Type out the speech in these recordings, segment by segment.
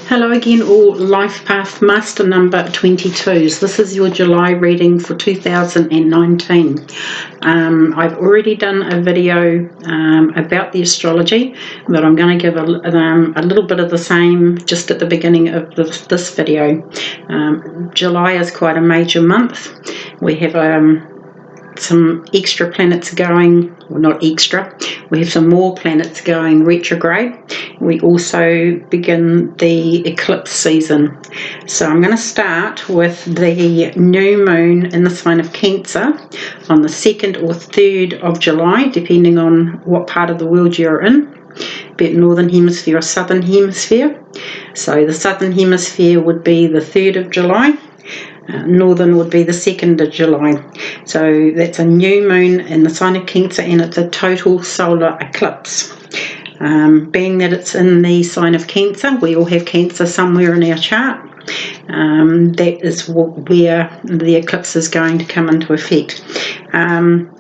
Hello again, all. Life Path Master number 22s. This is your July reading for 2019. I've already done a video about the astrology, but I'm going to give a little bit of the same just at the beginning of this video. July is quite a major month. We have some extra planets going, well, not extra, we have some more planets going retrograde. We also begin the eclipse season. So I'm going to start with the new moon in the sign of Cancer on the 2nd or 3rd of July, depending on what part of the world you're in, be it Northern Hemisphere or Southern Hemisphere. So the Southern Hemisphere would be the 3rd of July. Northern would be the 2nd of July. So that's a new moon in the sign of Cancer, and it's a total solar eclipse. Being that it's in the sign of Cancer, we all have Cancer somewhere in our chart. That is where the eclipse is going to come into effect.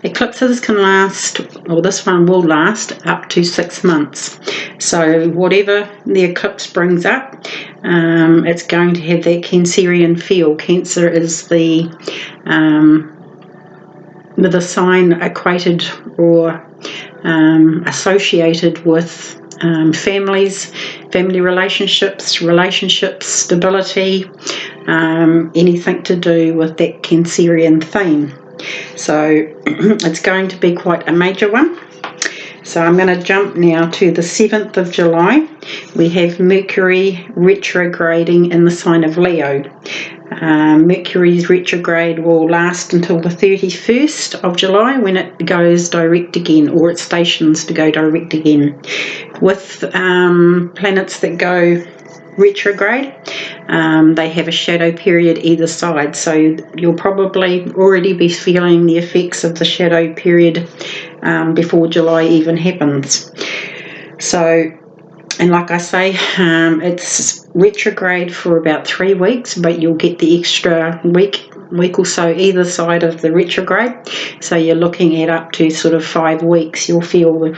Eclipses can last, or this one will last, up to 6 months. So whatever the eclipse brings up, it's going to have that Cancerian feel. Cancer is the sign equated or associated with families, family relationships, stability, anything to do with that Cancerian theme. So it's going to be quite a major one. So I'm going to jump now to the 7th of July. We have Mercury retrograding in the sign of Leo. Mercury's retrograde will last until the 31st of July, when it goes direct again, or it stations to go direct again. With planets that go retrograde, they have a shadow period either side, so you'll probably already be feeling the effects of the shadow period before July even happens. So, and like I say, it's retrograde for about 3 weeks, but you'll get the extra week or so either side of the retrograde. So you're looking at up to sort of 5 weeks. You'll feel the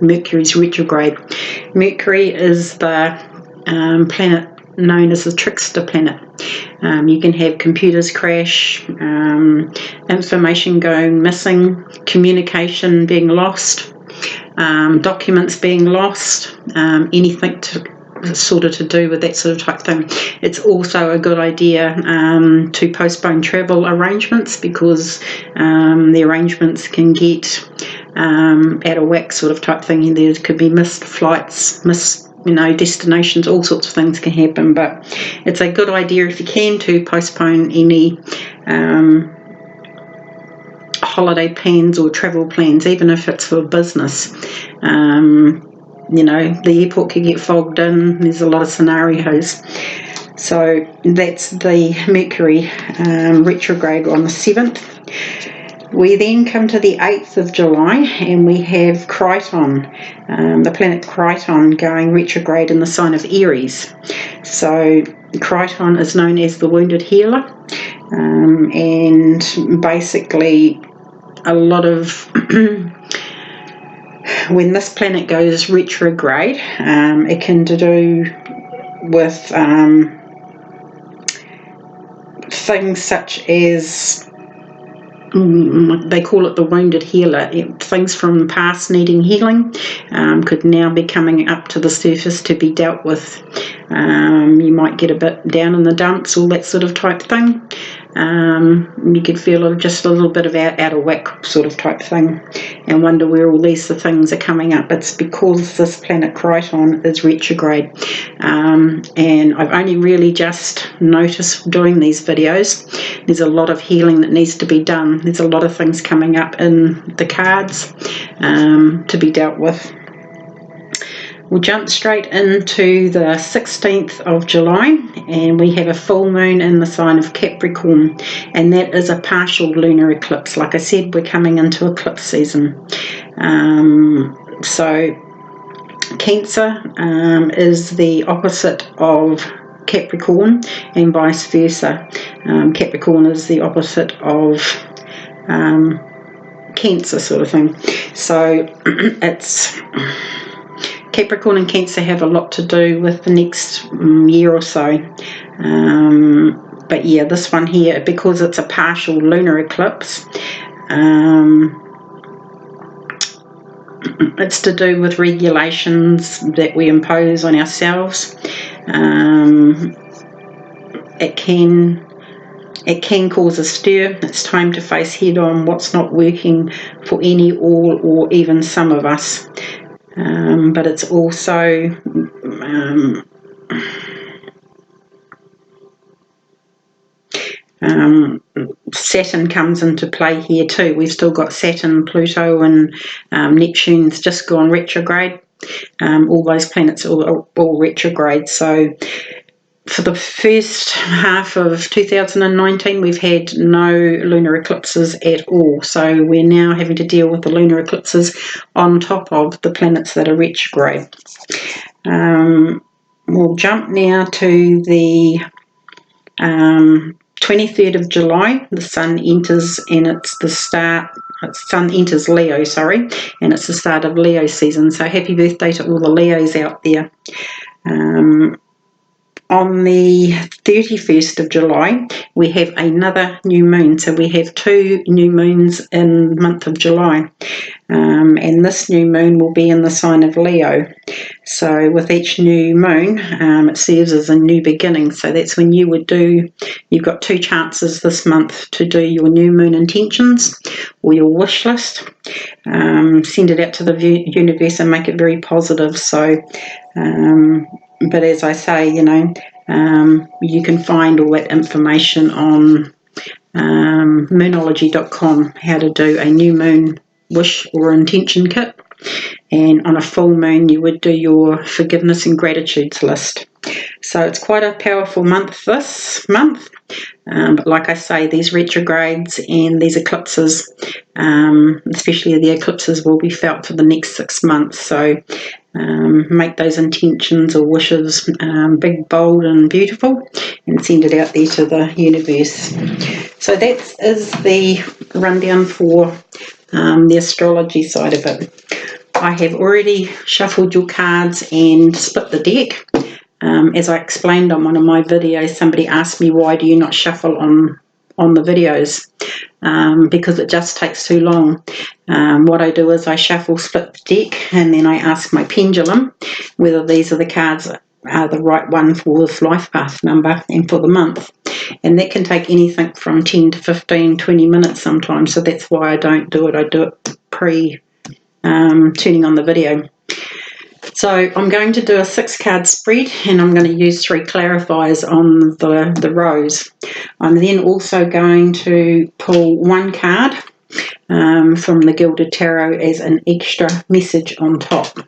Mercury's retrograde. Mercury is the planet known as the trickster planet. You can have computers crash, information going missing, communication being lost, documents being lost, anything to do with that sort of type thing. It's also a good idea to postpone travel arrangements, because the arrangements can get out of whack sort of type thing. There could be missed flights, destinations, all sorts of things can happen. But it's a good idea, if you can, to postpone any holiday plans or travel plans, even if it's for business. The airport could get fogged in. There's a lot of scenarios. So that's the Mercury retrograde on the 7th. We then come to the 8th of July, and we have Crichton, the planet Crichton, going retrograde in the sign of Aries. So Crichton is known as the wounded healer, and basically a lot of when this planet goes retrograde, it can do with things such as, they call it the wounded healer. Things from the past needing healing could now be coming up to the surface to be dealt with. You might get a bit down in the dumps, all that sort of type thing. You could feel just a little bit of out of whack sort of type thing, and wonder where all these things are coming up. It's because this planet Crichton is retrograde, and I've only really just noticed doing these videos. There's a lot of healing that needs to be done. There's a lot of things coming up in the cards to be dealt with. We'll jump straight into the 16th of July, and we have a full moon in the sign of Capricorn, and that is a partial lunar eclipse. Like I said, we're coming into eclipse season. So Cancer is the opposite of Capricorn, and vice versa. Capricorn is the opposite of Cancer, sort of thing. So it's Capricorn and Cancer have a lot to do with the next year or so. But yeah, this one here, because it's a partial lunar eclipse, it's to do with regulations that we impose on ourselves. It can cause a stir. It's time to face head on what's not working for any, all, or even some of us. But it's also Saturn comes into play here too. We've still got Saturn, Pluto, and Neptune's just gone retrograde. All those planets are all retrograde. So for the first half of 2019, we've had no lunar eclipses at all. So we're now having to deal with the lunar eclipses on top of the planets that are retrograde. We'll jump now to the 23rd of July. The Sun enters, and it's the start. Sun enters Leo, sorry, and it's the start of Leo season. So happy birthday to all the Leos out there. On the 31st of July, we have another new moon. So we have 2 new moons in the month of July. And this new moon will be in the sign of Leo. So with each new moon, it serves as a new beginning. So that's when you've got 2 chances this month to do your new moon intentions or your wish list. Send it out to the universe and make it very positive. So, but as I say, you can find all that information on moonology.com, how to do a new moon wish or intention kit. And on a full moon, you would do your forgiveness and gratitudes list. So it's quite a powerful month this month. But like I say, these retrogrades and these eclipses, especially the eclipses, will be felt for the next 6 months. So make those intentions or wishes big, bold and beautiful, and send it out there to the universe. So that is the rundown for the astrology side of it. I have already shuffled your cards and split the deck. As I explained on one of my videos, somebody asked me, why do you not shuffle on the videos? Because it just takes too long. What I do is I shuffle, split the deck, and then I ask my pendulum whether these are the cards are the right one for this life path number and for the month. And that can take anything from 10 to 15, 20 minutes sometimes. So that's why I don't do it. I do it pre turning on the video. So I'm going to do a 6-card spread, and I'm going to use 3 clarifiers on the rows. I'm then also going to pull 1 card from the Gilded Tarot as an extra message on top.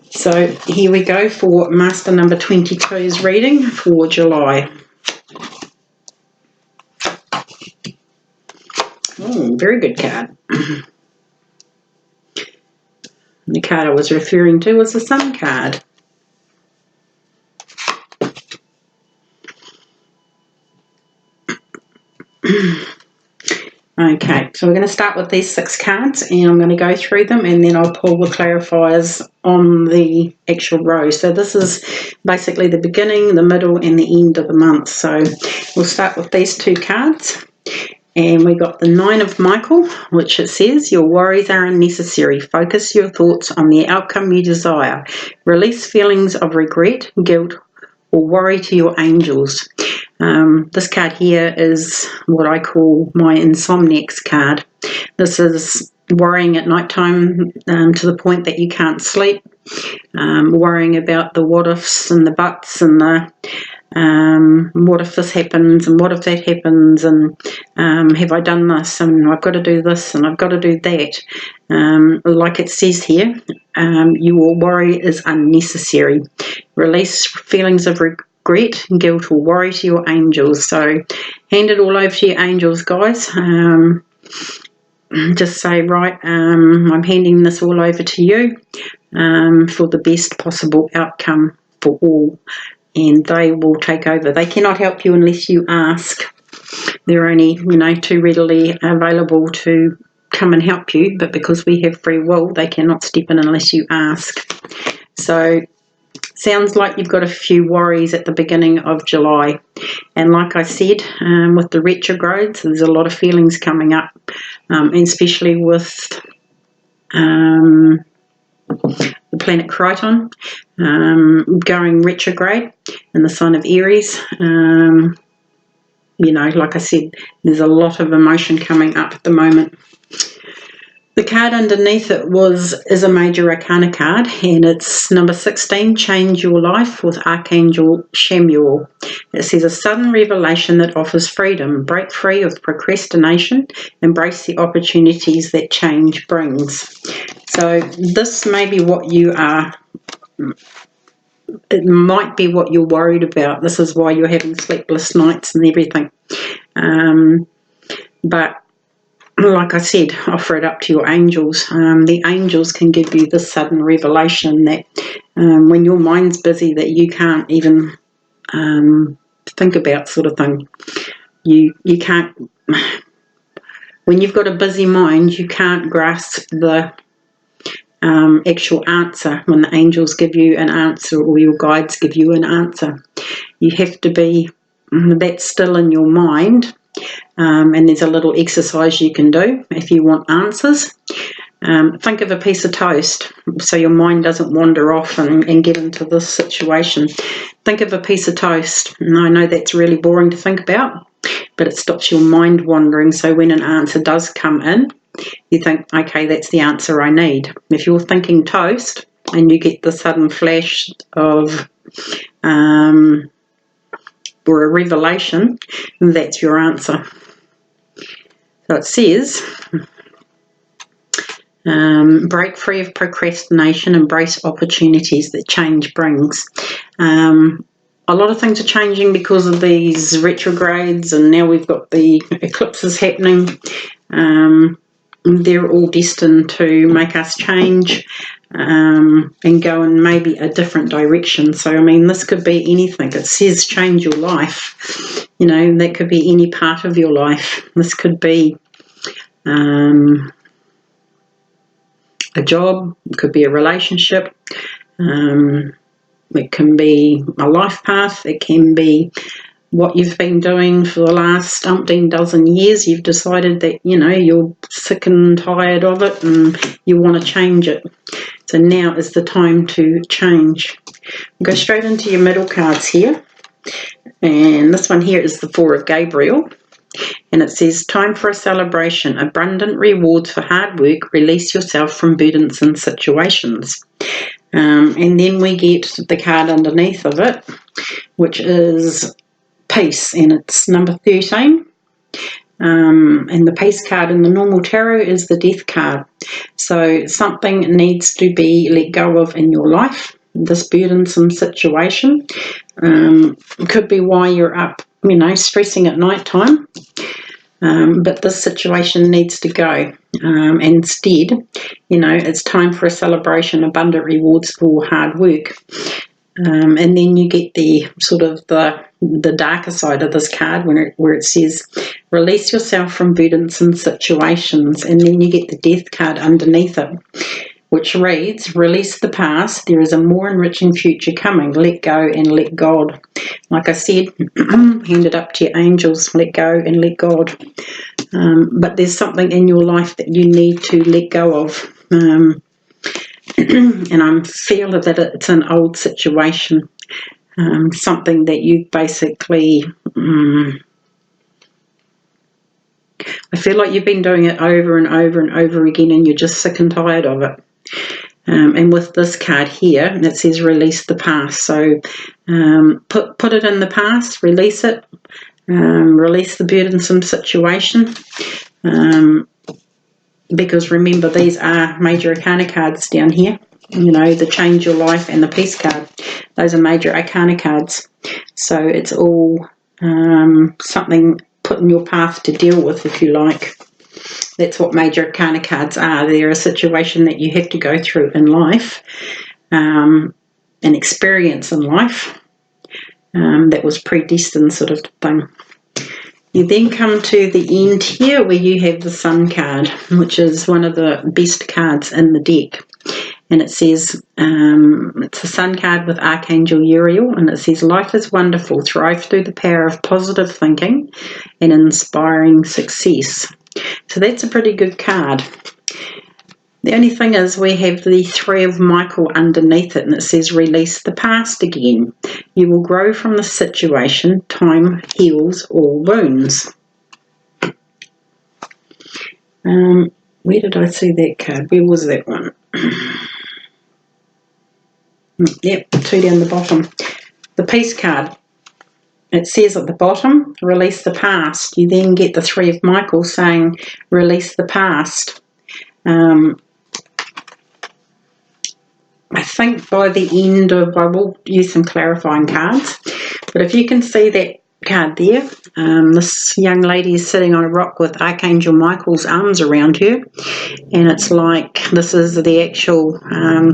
So here we go for Master number 22's reading for July. Very good card. The card I was referring to was the Sun card. Okay, so we're going to start with these 6 cards, and I'm going to go through them, and then I'll pull the clarifiers on the actual row. So this is basically the beginning, the middle, and the end of the month. So we'll start with these 2 cards. And we got the 9 of Michael, which it says, your worries are unnecessary. Focus your thoughts on the outcome you desire. Release feelings of regret, guilt, or worry to your angels. This card here is what I call my insomniacs card. This is worrying at night time to the point that you can't sleep. Worrying about the what ifs and the buts and the what if this happens and what if that happens, and have I done this, and I've got to do this and I've got to do that. Like it says here, your worry is unnecessary. Release feelings of regret, guilt, or worry to your angels. So hand it all over to your angels, guys. Just say, right, I'm handing this all over to you for the best possible outcome for all. And they will take over. They cannot help you unless you ask. They're only, too readily available to come and help you. But because we have free will, they cannot step in unless you ask. So sounds like you've got a few worries at the beginning of July. And like I said, with the retrogrades, there's a lot of feelings coming up, especially with the planet Crichton going retrograde in the sign of Aries. You know, like I said, there's a lot of emotion coming up at the moment. The card underneath it is a major arcana card, and it's number 16, Change Your Life, with Archangel Chamuel. It says, a sudden revelation that offers freedom. Break free of procrastination. Embrace the opportunities that change brings. So this may be what you are. It might be what you're worried about. This is why you're having sleepless nights and everything. But like I said, offer it up to your angels. The angels can give you this sudden revelation that when your mind's busy, that you can't even think about, sort of thing. You can't. When you've got a busy mind, you can't grasp the actual answer when the angels give you an answer or your guides give you an answer. You have to be that still in your mind. And there's a little exercise you can do if you want answers. Think of a piece of toast so your mind doesn't wander off and get into this situation. Think of a piece of toast. And I know that's really boring to think about, but it stops your mind wandering, so when an answer does come in, you think, okay, that's the answer I need. If you're thinking toast and you get the sudden flash of or a revelation, that's your answer. So it says, break free of procrastination, embrace opportunities that change brings. A lot of things are changing because of these retrogrades, and now we've got the eclipses happening. They're all destined to make us change and go in maybe a different direction. So, I mean, this could be anything. It says change your life. You know, that could be any part of your life. This could be a job. It could be a relationship. It can be a life path. It can be what you've been doing for the last umpteen dozen years. You've decided that, you know, you're sick and tired of it and you want to change it. So now is the time to change. Go straight into your middle cards here. And this one here is the Four of Gabriel. And it says, time for a celebration, abundant rewards for hard work, release yourself from burdensome situations. And then we get the card underneath of it, which is peace, and it's number 13. And the peace card in the normal tarot is the death card. So something needs to be let go of in your life, this burdensome situation. Could be why you're up, you know, stressing at night time. But this situation needs to go. Instead, you know, it's time for a celebration, abundant rewards for hard work. And then you get the sort of the darker side of this card where it says, release yourself from burdensome situations. And then you get the death card underneath it, which reads, release the past, there is a more enriching future coming, let go and let God. Like I said, hand it up to your angels, let go and let God. But there's something in your life that you need to let go of. And I feel that it's an old situation, something that you basically, I feel like you've been doing it over and over and over again and you're just sick and tired of it. And with this card here, it says release the past. So put it in the past, release it, release the burdensome situation. Because remember, these are major arcana cards down here. You know, the change your life and the peace card. Those are major arcana cards. So it's all something put in your path to deal with, if you like. That's what major arcana cards are. They're a situation that you have to go through in life, an experience in life that was predestined, sort of thing. You then come to the end here where you have the Sun card, which is one of the best cards in the deck. and it says, it's a sun card with Archangel Uriel, and it says, life is wonderful, thrive through the power of positive thinking and inspiring success. So that's a pretty good card. The only thing is we have the Three of Michael underneath it, and it says release the past again. You will grow from the situation. Time heals all wounds. Where did I see that card? Where was that one? Yep, 2 down the bottom. The Peace card. It says at the bottom, release the past. You then get the Three of Michael saying, release the past. I think by the end of, I will use some clarifying cards, but if you can see that card there, this young lady is sitting on a rock with Archangel Michael's arms around her, and it's like this is the actual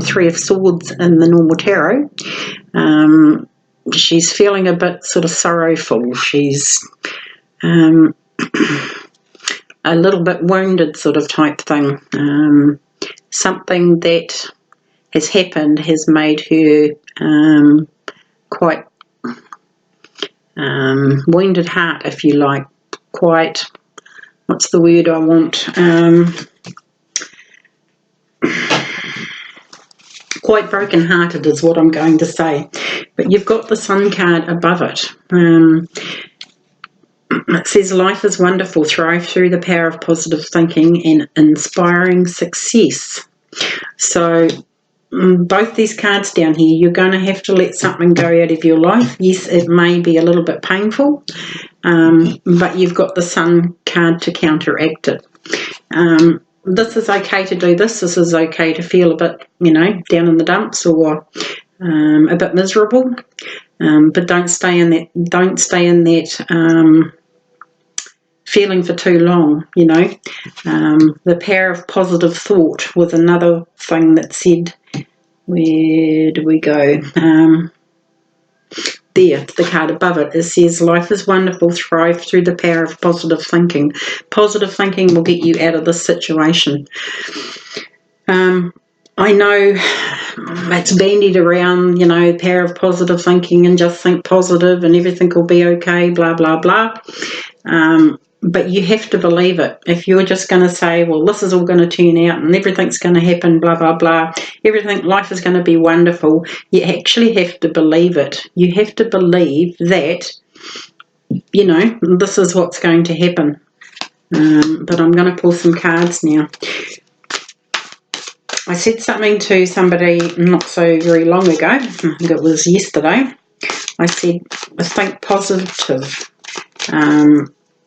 Three of Swords in the normal tarot. She's feeling a bit sort of sorrowful. She's a little bit wounded sort of type thing. Something that has happened has made her quite wounded heart, if you like, quite, what's the word I want, quite broken hearted is what I'm going to say. But you've got the Sun card above it. It says life is wonderful, thrive through the power of positive thinking and inspiring success. So both these cards down here, you're going to have to let something go out of your life. Yes, it may be a little bit painful, but you've got the Sun card to counteract it. This is okay to do this. This is okay to feel a bit, down in the dumps or a bit miserable, but don't stay in that. Don't stay in that feeling for too long. The power of positive thought was another thing that said. Where do we go? There, the card above it. It says, life is wonderful, thrive through the power of positive thinking. Positive thinking will get you out of this situation. I know it's bandied around, the power of positive thinking and just think positive and everything will be okay, blah, blah, blah. But you have to believe it. If you're just going to say, well, this is all going to turn out and everything's going to happen, blah, blah, blah, life is going to be wonderful, you actually have to believe it. You have to believe that, this is what's going to happen. But I'm going to pull some cards now. I said something to somebody not so very long ago. I think it was yesterday. I said, think positive.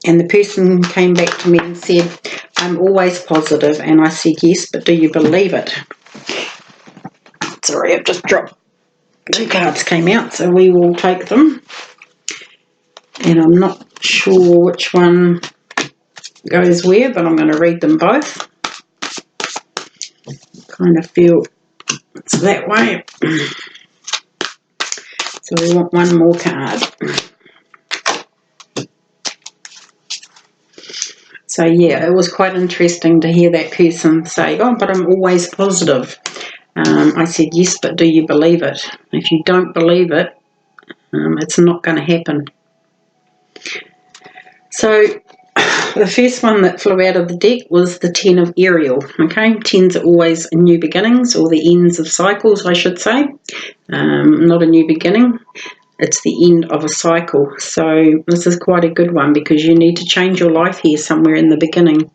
And the person came back to me and said, I'm always positive. And I said, yes, but do you believe it? Sorry, I've just dropped 2 cards came out, so we will take them. And I'm not sure which one goes where, but I'm going to read them both. Kind of feel it's that way. So we want one more card. So yeah, it was quite interesting to hear that person say, oh, but I'm always positive. I said, yes, but do you believe it? If you don't believe it, it's not going to happen. So the first one that flew out of the deck was the Ten of Ariel. Okay, tens are always new beginnings, or the ends of cycles, I should say. Not a new beginning. It's the end of a cycle. So this is quite a good one because you need to change your life here somewhere in the beginning.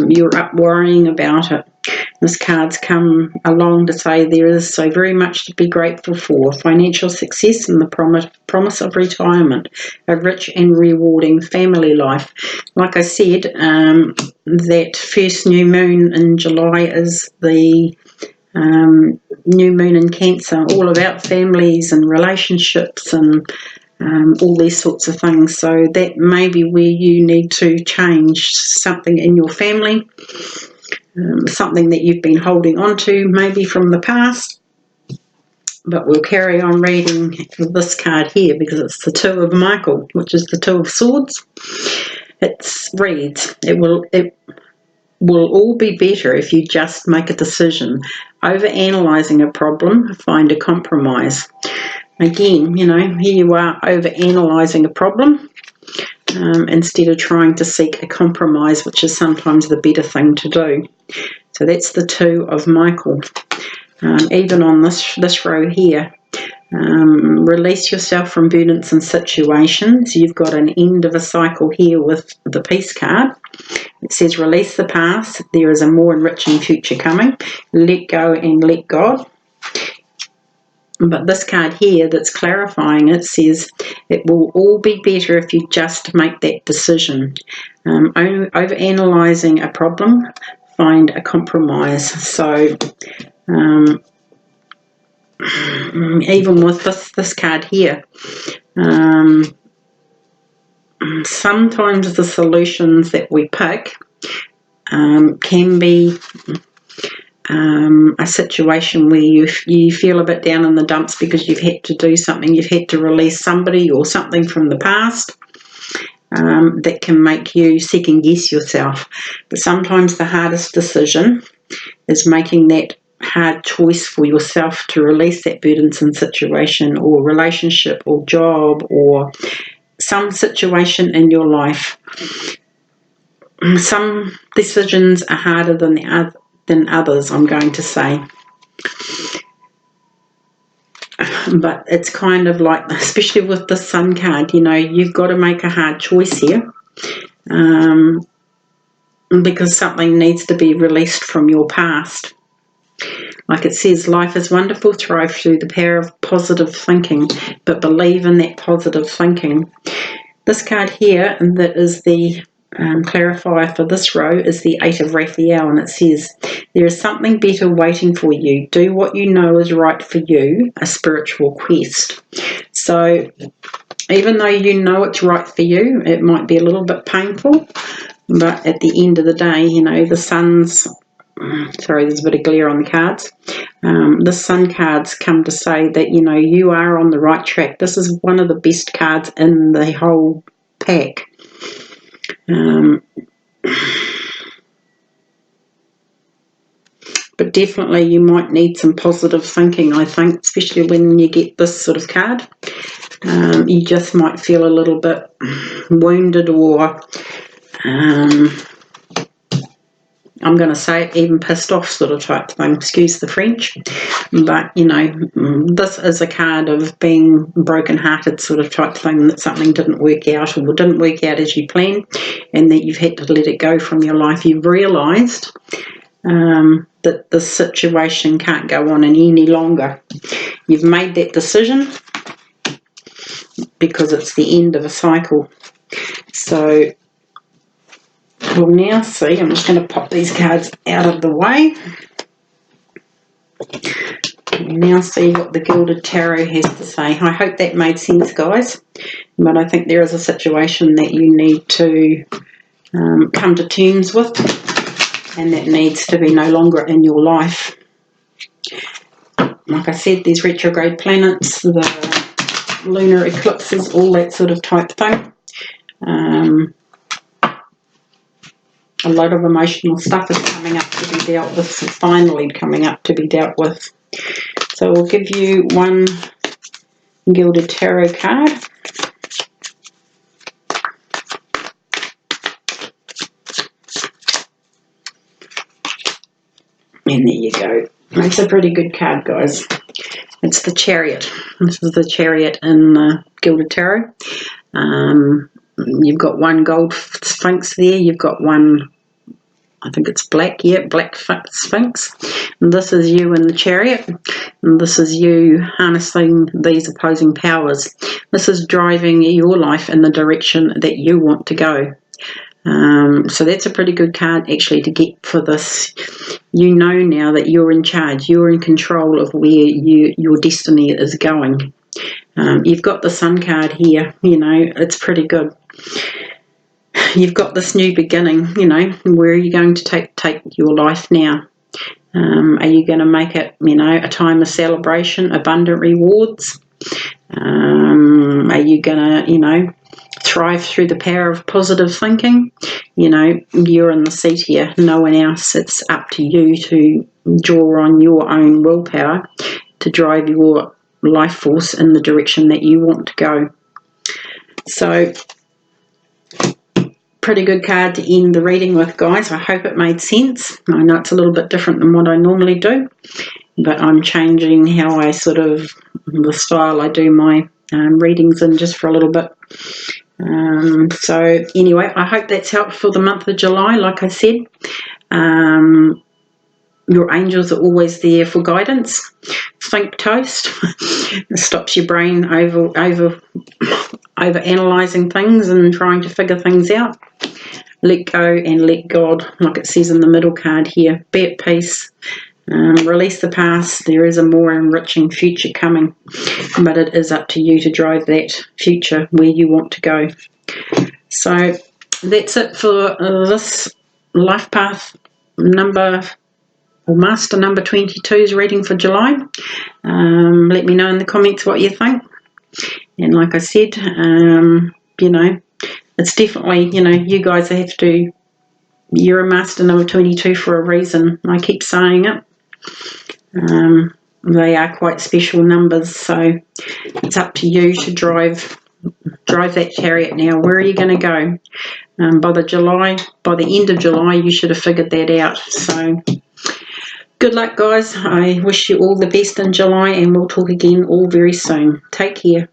You're up worrying about it. This card's come along to say there is so very much to be grateful for. Financial success and the promise of retirement. A rich and rewarding family life. Like I said, that first new moon in July is the new moon in Cancer, all about families and relationships and all these sorts of things. So that may be where you need to change something in your family, something that you've been holding on to maybe from the past. But we'll carry on reading this card here because it's the Two of Michael, which is the Two of Swords. It reads, it will all be better if you just make a decision. overanalyzing a problem, find a compromise. Again, you know, here you are overanalyzing a problem instead of trying to seek a compromise, which is sometimes the better thing to do. So that's the 2 of Michael. Even on this row here, release yourself from burdens and situations. You've got an end of a cycle here with the Peace card. It says release the past. There is a more enriching future coming. Let go and let God. But this card here that's clarifying it says it will all be better if you just make that decision. Overanalyzing a problem, find a compromise. So even with this card here, sometimes the solutions that we pick can be a situation where you feel a bit down in the dumps because you've had to do something, you've had to release somebody or something from the past that can make you second guess yourself. But sometimes the hardest decision is making that hard choice for yourself to release that burdensome situation or relationship or job or some situation in your life. Some decisions are harder than others, I'm going to say. But it's kind of like, especially with the Sun card, you know, you've got to make a hard choice here because something needs to be released from your past. Like it says, life is wonderful, thrive through the power of positive thinking, but believe in that positive thinking. This card here, and that is the clarifier for this row, is the 8 of Raphael, and it says, there is something better waiting for you. Do what you know is right for you, a spiritual quest. So even though you know it's right for you, it might be a little bit painful, but at the end of the day, you know, the sun's, sorry, there's a bit of glare on the cards. The Sun cards come to say that, you know, you are on the right track. This is one of the best cards in the whole pack. But definitely you might need some positive thinking, I think, especially when you get this sort of card. You just might feel a little bit wounded or I'm going to say even pissed off sort of type thing, excuse the French. But, you know, this is a card of being broken-hearted sort of type thing, that something didn't work out or didn't work out as you planned and that you've had to let it go from your life. You've realised that the situation can't go on any longer. You've made that decision because it's the end of a cycle. So we'll now see, I'm just going to pop these cards out of the way. We'll now see what the Gilded Tarot has to say. I hope that made sense, guys. But I think there is a situation that you need to come to terms with, and that needs to be no longer in your life. Like I said, these retrograde planets, the lunar eclipses, all that sort of type thing. A lot of emotional stuff is coming up to be dealt with, finally coming up to be dealt with. So we'll give you one Gilded Tarot card. And there you go. It's a pretty good card, guys. It's the Chariot. This is the Chariot in the Gilded Tarot. You've got one gold sphinx there. You've got one, I think it's black, yeah, black sphinx. And this is you in the Chariot. And this is you harnessing these opposing powers. This is driving your life in the direction that you want to go. So that's a pretty good card actually to get for this. You know now that you're in charge. You're in control of where your destiny is going. You've got the Sun card here. You know, it's pretty good. You've got this new beginning. You know, where are you going to take your life now? Are you going to make it, you know, a time of celebration, abundant rewards? Are you going to, you know, thrive through the power of positive thinking. You know, you're in the seat here, no one else. It's up to you to draw on your own willpower to drive your life force in the direction that you want to go. So, pretty good card to end the reading with, guys. I hope it made sense. I know it's a little bit different than what I normally do, but I'm changing how I the style I do my readings in just for a little bit. So anyway, I hope that's helped for the month of July. Like I said, your angels are always there for guidance. Think toast. It stops your brain over analysing things and trying to figure things out. Let go and let God, like it says in the middle card here. Be at peace. Release the past. There is a more enriching future coming, but it is up to you to drive that future where you want to go. So that's it for this Life Path Master number 22's reading for July. Let me know in the comments what you think. And like I said, you know, it's definitely, you know, you guys have to, you're a master number 22 for a reason. I keep saying it. They are quite special numbers, so it's up to you to drive that chariot now. Where are you going to go? By the end of July, you should have figured that out. So good luck, guys. I wish you all the best in July, and we'll talk again all very soon. Take care.